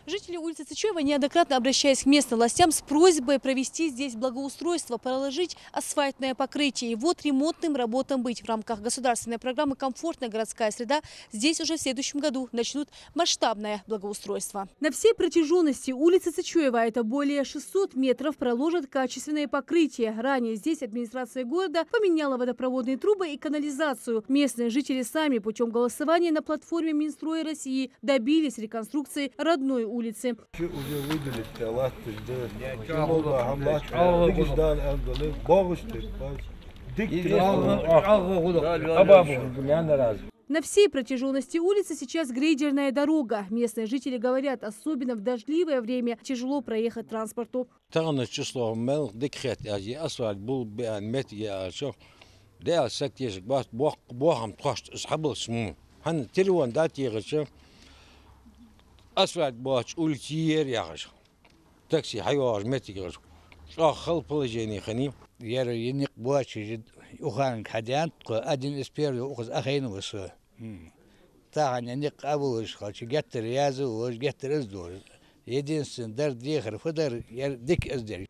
Жители улицы Цичуева, неоднократно обращаясь к местным властям с просьбой провести здесь благоустройство, проложить асфальтное покрытие. И вот ремонтным работам быть. В рамках государственной программы «Комфортная городская среда» здесь уже в следующем году начнут масштабное благоустройство. На всей протяженности улицы Цичуева, это более 600 метров, проложат качественное покрытие. Ранее здесь администрация города поменяла водопроводные трубы и канализацию. Местные жители сами путем голосования на платформе Минстроя России добились реконструкции родной улицы. На всей протяженности улицы сейчас грейдерная дорога. Местные жители говорят, особенно в дождливое время тяжело проехать транспорту. Asfalt boğaç ulti yer yağış. Taksi hayvar metigir. Şahal polajeni khani. Yer yenik boğaç uhan kadyan adin isper uquz akhayn was. Tağan yenik abuş qalçı getir yazı uş getir izdur. Единственное,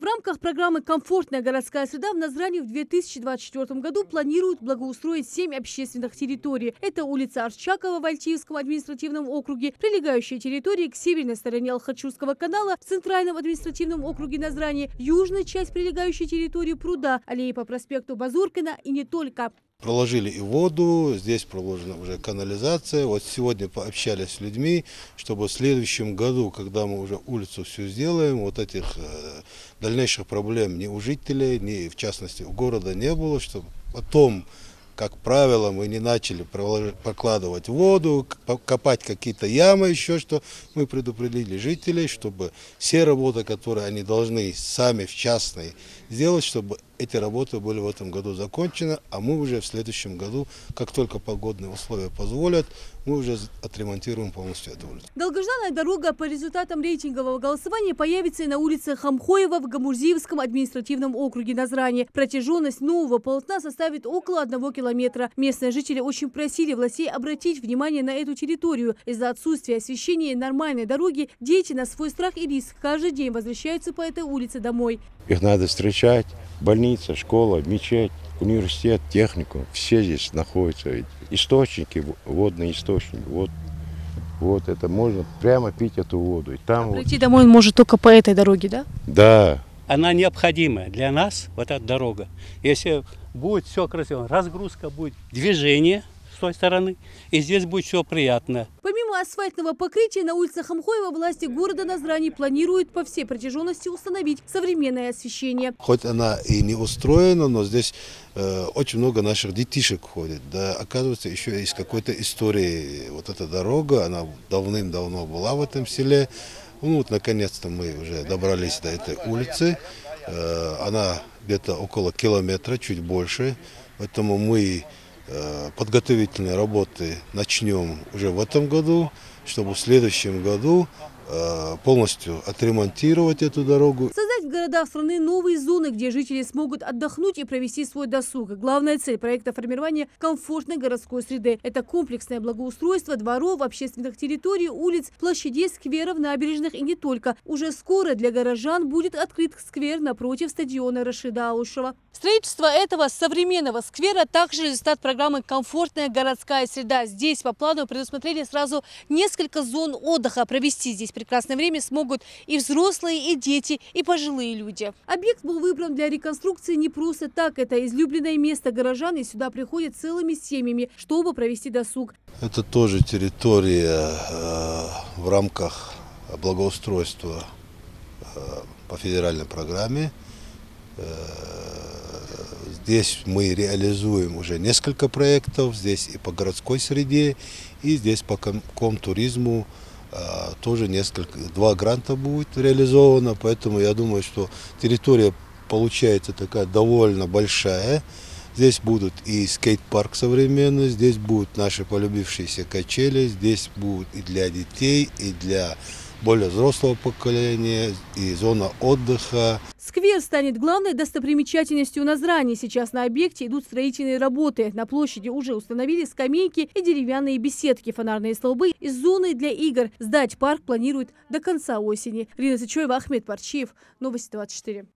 в рамках программы «Комфортная городская среда» в Назрани в 2024 году планируют благоустроить 7 общественных территорий. Это улица Арчакова в Альтиевском административном округе, прилегающие территории к северной стороне Алхачурского канала в Центральном административном округе Назрани, южная часть прилегающей территории пруда, аллеи по проспекту Базуркина и не только. Проложили и воду, здесь проложена уже канализация. Вот сегодня пообщались с людьми, чтобы в следующем году, когда мы уже улицу всю сделаем, вот этих дальнейших проблем ни у жителей, ни в частности у города не было, чтобы потом, как правило, мы не начали прокладывать воду, копать какие-то ямы, еще что. Мы предупредили жителей, чтобы все работы, которые они должны сами в частной сделать, чтобы эти работы были в этом году закончены, а мы уже в следующем году, как только погодные условия позволят, мы уже отремонтируем полностью эту улицу. Долгожданная дорога по результатам рейтингового голосования появится и на улице Хамхоева в Гамурзиевском административном округе Назрани. Протяженность нового полотна составит около 1 километра. Местные жители очень просили властей обратить внимание на эту территорию. Из-за отсутствия освещения и нормальной дороги дети на свой страх и риск каждый день возвращаются по этой улице домой. Их надо встречать. Больница, школа, мечеть, университет, техникум. Все здесь находятся. Источники, водные источники. Вот это можно прямо пить эту воду. И там прийти домой он может только по этой дороге, да? Да. Она необходима для нас, вот эта дорога. Если будет все красиво, разгрузка будет, движение с той стороны, и здесь будет все приятно. Помимо асфальтного покрытия на улице Хамхоева власти города Назрани планируют по всей протяженности установить современное освещение. Хоть она и не устроена, но здесь очень много наших детишек ходит. Да, оказывается, еще из какой-то истории вот эта дорога, она давным-давно была в этом селе. Ну вот наконец-то мы уже добрались до этой улицы. Она где-то около километра, чуть больше. Поэтому мы подготовительные работы начнем уже в этом году, чтобы в следующем году полностью отремонтировать эту дорогу. Создать в городах страны новые зоны, где жители смогут отдохнуть и провести свой досуг. Главная цель проекта формирования комфортной городской среды – это комплексное благоустройство дворов, общественных территорий, улиц, площадей, скверов, набережных и не только. Уже скоро для горожан будет открыт сквер напротив стадиона Рашида Алушева. Строительство этого современного сквера также результат программы «Комфортная городская среда». Здесь по плану предусмотрели сразу несколько зон отдыха. Провести здесь прекрасное время смогут и взрослые, и дети, и пожилые люди. Объект был выбран для реконструкции не просто так. Это излюбленное место горожан, и сюда приходят целыми семьями, чтобы провести досуг. Это тоже территория в рамках благоустройства по федеральной программе. Здесь мы реализуем уже несколько проектов, здесь и по городской среде, и здесь по комтуризму тоже 2 гранта будет реализовано, поэтому я думаю, что территория получается такая довольно большая. Здесь будут и скейт-парк современный, здесь будут наши полюбившиеся качели, здесь будут и для детей, и для более взрослого поколения, и зона отдыха. Сквер станет главной достопримечательностью Назрани. Сейчас на объекте идут строительные работы. На площади уже установили скамейки и деревянные беседки, фонарные столбы и зоны для игр. Сдать парк планируют до конца осени. Рина Сычева, Ахмед Парчиев. Новости 24.